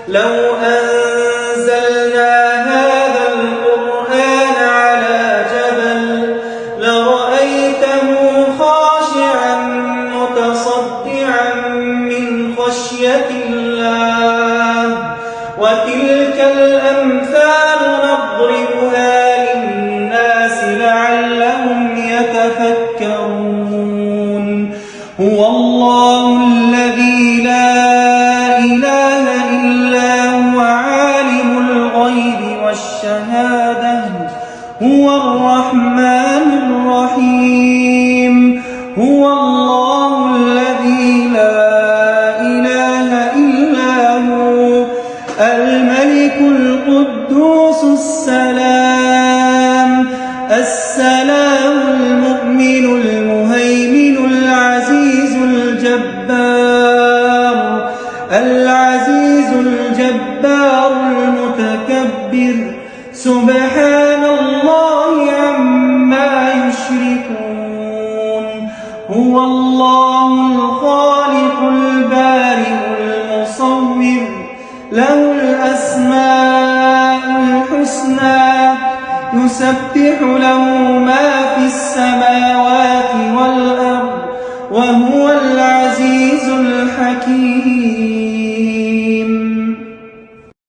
لو أنزلنا هذا القرآن على جبل لرأيته خاشعا متصدعا من خشية الله وتلك الأمثال نضربها للناس لعلهم يتفكرون هو الله الذي لا إله إلا هو عالم الغيب والشهادة هو الرحمن الرحيم هو الله الذي لا إله إلا هو الملك القدوس السلام المؤمن المهيمن العزيز الجبار المتكبر سبحان الله عما يشركون هو الله الخالق البارئ المصور له الأسماء الحسنى يسبح له ما في السماوات والأرض وهو العزيز الحكيم